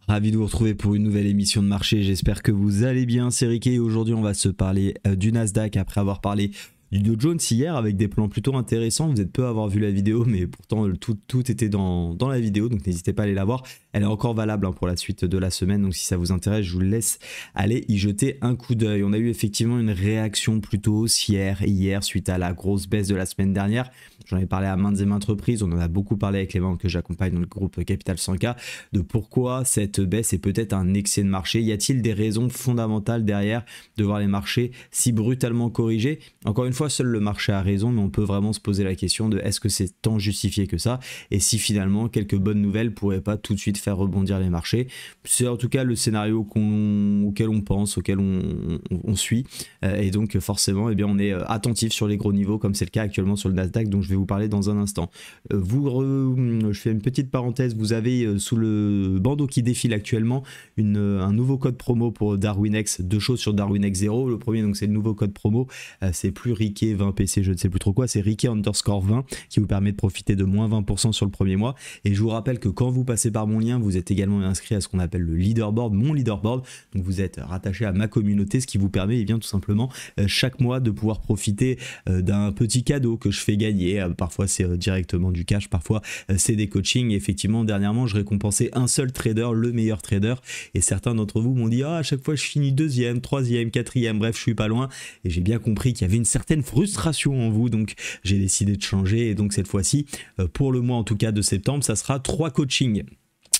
Ravi de vous retrouver pour une nouvelle émission de marché, j'espère que vous allez bien, c'est Ricky et aujourd'hui on va se parler du Nasdaq après avoir parlé du Dow Jones hier avec des plans plutôt intéressants. Vous êtes peu à avoir vu la vidéo mais pourtant tout était dans la vidéo, donc n'hésitez pas à aller la voir. Elle est encore valable pour la suite de la semaine, donc si ça vous intéresse je vous laisse aller y jeter un coup d'œil. On a eu effectivement une réaction plutôt haussière hier suite à la grosse baisse de la semaine dernière. J'en ai parlé à maintes et maintes reprises, on en a beaucoup parlé avec les membres que j'accompagne dans le groupe Capital 100K de pourquoi cette baisse est peut-être un excès de marché. Y a-t-il des raisons fondamentales derrière de voir les marchés si brutalement corrigés? Encore une fois, seul le marché a raison, mais on peut vraiment se poser la question de est-ce que c'est tant justifié que ça? Et si finalement quelques bonnes nouvelles pourraient pas tout de suite faire rebondir les marchés? C'est en tout cas le scénario auquel on pense, auquel on suit. Et donc forcément, eh bien, on est attentif sur les gros niveaux comme c'est le cas actuellement sur le Nasdaq, dont je vais vous parler dans un instant. Je fais une petite parenthèse, vous avez sous le bandeau qui défile actuellement un nouveau code promo pour Darwinex, deux choses sur Darwinex 0. Le premier, donc c'est le nouveau code promo, c'est plus Ricky 20 PC, je ne sais plus trop quoi, c'est Ricky_20 qui vous permet de profiter de moins 20% sur le premier mois. Et je vous rappelle que quand vous passez par mon lien, vous êtes également inscrit à ce qu'on appelle le leaderboard, mon leaderboard, donc vous êtes rattaché à ma communauté, ce qui vous permet bien tout simplement chaque mois de pouvoir profiter d'un petit cadeau que je fais gagner. Parfois c'est directement du cash, parfois c'est des coachings. Et effectivement, dernièrement je récompensais un seul trader, le meilleur trader, et certains d'entre vous m'ont dit à chaque fois je finis deuxième, troisième, quatrième, bref je suis pas loin. Et j'ai bien compris qu'il y avait une certaine frustration en vous, donc j'ai décidé de changer. Et donc cette fois-ci, pour le mois en tout cas de septembre, ça sera 3 coachings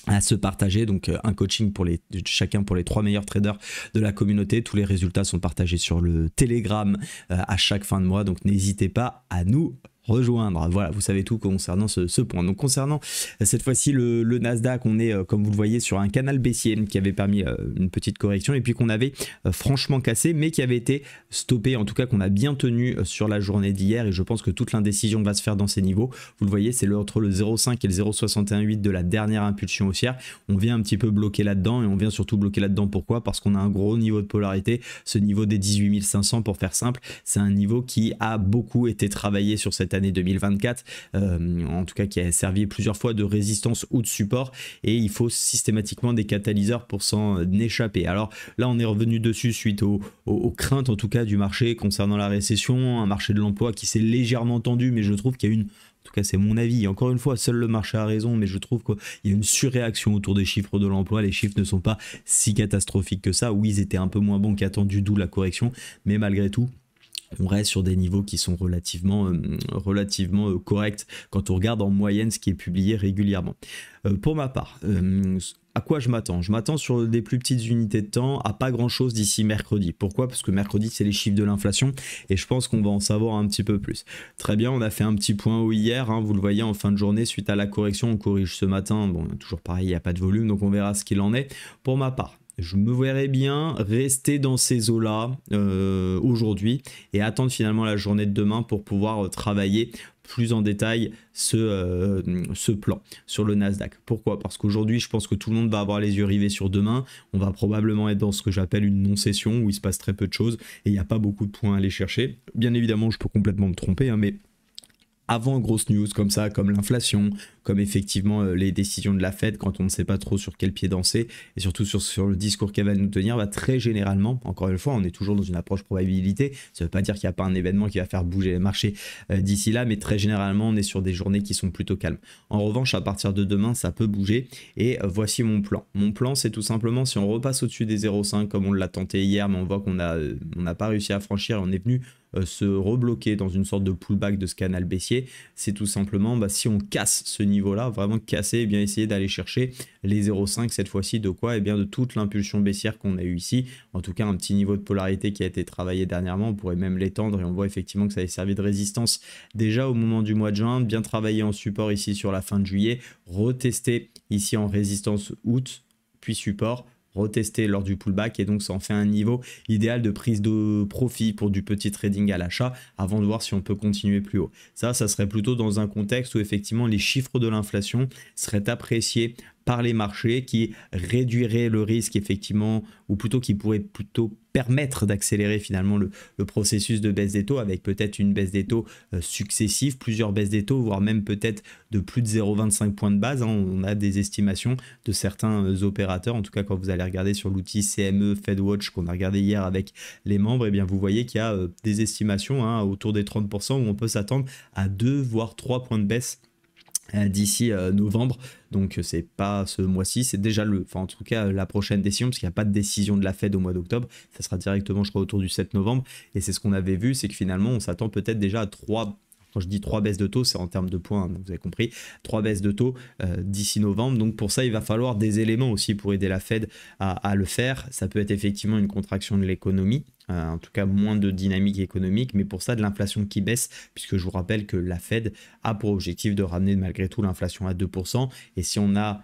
à se partager, donc un coaching pour chacun pour les 3 meilleurs traders de la communauté. Tous les résultats sont partagés sur le Telegram à chaque fin de mois, donc n'hésitez pas à nous rejoindre. Voilà, vous savez tout concernant ce point. Donc concernant cette fois-ci le Nasdaq, on est comme vous le voyez sur un canal baissier qui avait permis une petite correction et puis qu'on avait franchement cassé, mais qui avait été stoppé, en tout cas qu'on a bien tenu sur la journée d'hier. Et je pense que toute l'indécision va se faire dans ces niveaux. Vous le voyez, c'est entre le 0,5 et le 0,618 de la dernière impulsion haussière. On vient un petit peu bloquer là-dedans, et on vient surtout bloquer là-dedans. Pourquoi? Parce qu'on a un gros niveau de polarité. Ce niveau des 18 500, pour faire simple, c'est un niveau qui a beaucoup été travaillé sur cette année 2024, en tout cas qui a servi plusieurs fois de résistance ou de support, et il faut systématiquement des catalyseurs pour s'en échapper. Alors là on est revenu dessus suite aux craintes en tout cas du marché concernant la récession, un marché de l'emploi qui s'est légèrement tendu, mais je trouve qu'il y a une, en tout cas c'est mon avis, encore une fois seul le marché a raison, mais je trouve qu'il y a une surréaction autour des chiffres de l'emploi. Les chiffres ne sont pas si catastrophiques que ça. Oui, ils étaient un peu moins bons qu'attendu, d'où la correction, mais malgré tout on reste sur des niveaux qui sont relativement corrects quand on regarde en moyenne ce qui est publié régulièrement. Pour ma part, à quoi je m'attends? Je m'attends sur des plus petites unités de temps à pas grand chose d'ici mercredi. Pourquoi? Parce que mercredi c'est les chiffres de l'inflation et je pense qu'on va en savoir un petit peu plus. Très bien, on a fait un petit point haut hier, vous le voyez en fin de journée suite à la correction, on corrige ce matin. Bon, toujours pareil, il n'y a pas de volume, donc on verra ce qu'il en est. Pour ma part, je me verrais bien rester dans ces eaux-là aujourd'hui et attendre finalement la journée de demain pour pouvoir travailler plus en détail ce plan sur le Nasdaq. Pourquoi? Parce qu'aujourd'hui, je pense que tout le monde va avoir les yeux rivés sur demain. On va probablement être dans ce que j'appelle une non-session où il se passe très peu de choses et il n'y a pas beaucoup de points à aller chercher. Bien évidemment, je peux complètement me tromper, mais avant grosse news comme ça, comme l'inflation, comme effectivement les décisions de la Fed, quand on ne sait pas trop sur quel pied danser, et surtout sur le discours qu'elle va nous tenir, très généralement, encore une fois, on est toujours dans une approche probabilité, ça ne veut pas dire qu'il n'y a pas un événement qui va faire bouger les marchés d'ici là, mais très généralement, on est sur des journées qui sont plutôt calmes. En revanche, à partir de demain, ça peut bouger, et voici mon plan. Mon plan, c'est tout simplement, si on repasse au-dessus des 0,5, comme on l'a tenté hier, mais on voit qu'on n'a pas réussi à franchir, on est venu se rebloquer dans une sorte de pullback de ce canal baissier, c'est tout simplement si on casse ce niveau là, vraiment casser, et bien essayer d'aller chercher les 0,5 cette fois-ci, de quoi? Et bien de toute l'impulsion baissière qu'on a eu ici, en tout cas un petit niveau de polarité qui a été travaillé dernièrement, on pourrait même l'étendre et on voit effectivement que ça avait servi de résistance déjà au moment du mois de juin, bien travaillé en support ici sur la fin de juillet, retesté ici en résistance août, puis support, retester lors du pullback, et donc ça en fait un niveau idéal de prise de profit pour du petit trading à l'achat avant de voir si on peut continuer plus haut. Ça serait plutôt dans un contexte où effectivement les chiffres de l'inflation seraient appréciés par les marchés qui réduirait le risque effectivement, ou plutôt qui pourrait plutôt permettre d'accélérer finalement le processus de baisse des taux, avec peut-être une baisse des taux successive, plusieurs baisses des taux, voire même peut-être de plus de 0,25 points de base. On a des estimations de certains opérateurs, en tout cas quand vous allez regarder sur l'outil CME FedWatch qu'on a regardé hier avec les membres, et bien vous voyez qu'il y a des estimations autour des 30% où on peut s'attendre à 2 voire 3 points de baisse d'ici novembre. Donc c'est pas ce mois-ci, c'est déjà en tout cas la prochaine décision, parce qu'il n'y a pas de décision de la Fed au mois d'octobre, ça sera directement je crois autour du 7 novembre, et c'est ce qu'on avait vu, c'est que finalement on s'attend peut-être déjà à 3, quand je dis 3 baisses de taux, c'est en termes de points, donc vous avez compris, 3 baisses de taux d'ici novembre. Donc pour ça il va falloir des éléments aussi pour aider la Fed à le faire. Ça peut être effectivement une contraction de l'économie, en tout cas moins de dynamique économique, mais pour ça de l'inflation qui baisse, puisque je vous rappelle que la Fed a pour objectif de ramener malgré tout l'inflation à 2%, et si on a,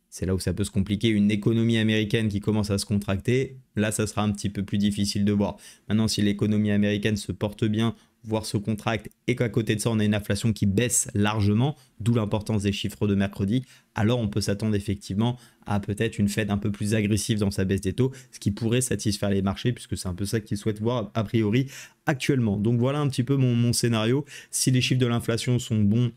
c'est là où ça peut se compliquer, une économie américaine qui commence à se contracter, là ça sera un petit peu plus difficile de voir. Maintenant si l'économie américaine se porte bien, voire se contracte, et qu'à côté de ça on a une inflation qui baisse largement, d'où l'importance des chiffres de mercredi, alors on peut s'attendre effectivement à peut-être une Fed un peu plus agressive dans sa baisse des taux, ce qui pourrait satisfaire les marchés, puisque c'est un peu ça qu'ils souhaitent voir a priori actuellement. Donc voilà un petit peu mon scénario. Si les chiffres de l'inflation sont bons,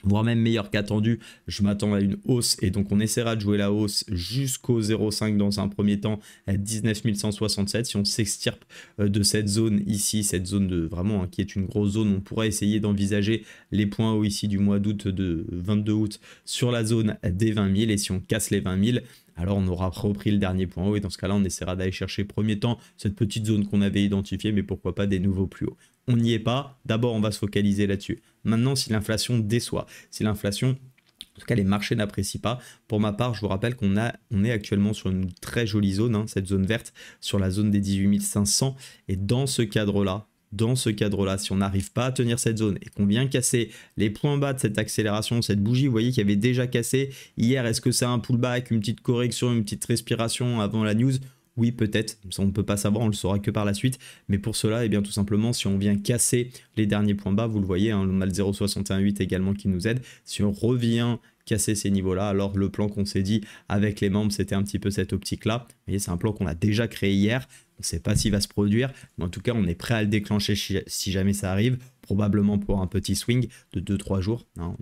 voire même meilleur qu'attendu, je m'attends à une hausse, et donc on essaiera de jouer la hausse jusqu'au 0,5 dans un premier temps à 19 167. Si on s'extirpe de cette zone ici, cette zone de vraiment qui est une grosse zone, on pourra essayer d'envisager les points hauts ici du mois d'août, de 22 août, sur la zone des 20 000, et si on casse les 20 000, alors on aura repris le dernier point haut, et dans ce cas-là on essaiera d'aller chercher premier temps cette petite zone qu'on avait identifiée, mais pourquoi pas des nouveaux plus hauts. On n'y est pas, d'abord on va se focaliser là-dessus. Maintenant si l'inflation déçoit, si l'inflation, en tout cas les marchés n'apprécient pas, pour ma part je vous rappelle qu'on est actuellement sur une très jolie zone, cette zone verte, sur la zone des 18 500, et dans ce cadre-là, si on n'arrive pas à tenir cette zone et qu'on vient casser les points bas de cette accélération, cette bougie, vous voyez qu'il y avait déjà cassé hier, est-ce que c'est un pullback, une petite correction, une petite respiration avant la news? Oui, peut-être, ça on ne peut pas savoir, on le saura que par la suite, mais pour cela, eh bien, tout simplement, si on vient casser les derniers points bas, vous le voyez, on a le 0,618 également qui nous aide, si on revient casser ces niveaux-là, alors le plan qu'on s'est dit avec les membres, c'était un petit peu cette optique-là. Vous voyez, c'est un plan qu'on a déjà créé hier, on ne sait pas s'il va se produire, mais en tout cas, on est prêt à le déclencher si jamais ça arrive, probablement pour un petit swing de 2-3 jours. En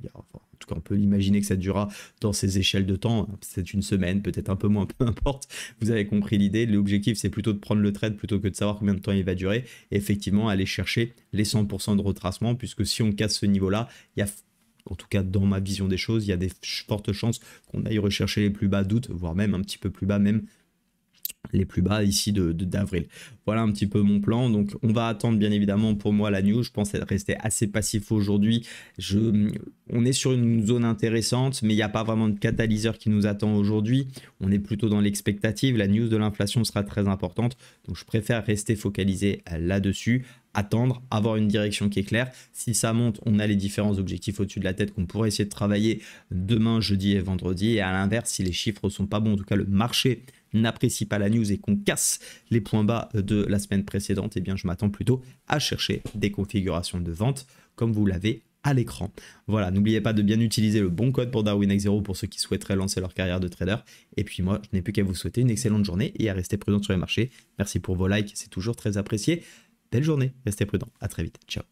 tout cas, on peut imaginer que ça durera dans ces échelles de temps, c'est une semaine, peut-être un peu moins, peu importe. Vous avez compris l'idée. L'objectif, c'est plutôt de prendre le trade plutôt que de savoir combien de temps il va durer. Et effectivement, aller chercher les 100% de retracement, puisque si on casse ce niveau-là, il y a, en tout cas dans ma vision des choses, il y a des fortes chances qu'on aille rechercher les plus bas d'août, voire même un petit peu plus bas, même les plus bas ici d'avril. Voilà un petit peu mon plan. Donc on va attendre bien évidemment pour moi la news. Je pense rester assez passif aujourd'hui. On est sur une zone intéressante, mais il n'y a pas vraiment de catalyseur qui nous attend aujourd'hui. On est plutôt dans l'expectative. La news de l'inflation sera très importante. Donc je préfère rester focalisé là-dessus, attendre, avoir une direction qui est claire. Si ça monte, on a les différents objectifs au-dessus de la tête qu'on pourrait essayer de travailler demain, jeudi et vendredi. Et à l'inverse, si les chiffres sont pas bons, en tout cas le marché n'apprécie pas la news et qu'on casse les points bas de la semaine précédente, eh bien je m'attends plutôt à chercher des configurations de vente comme vous l'avez à l'écran. Voilà, n'oubliez pas de bien utiliser le bon code pour DarwinX0 pour ceux qui souhaiteraient lancer leur carrière de trader. Et puis moi, je n'ai plus qu'à vous souhaiter une excellente journée et à rester prudent sur les marchés. Merci pour vos likes, c'est toujours très apprécié. Belle journée, restez prudent, à très vite, ciao.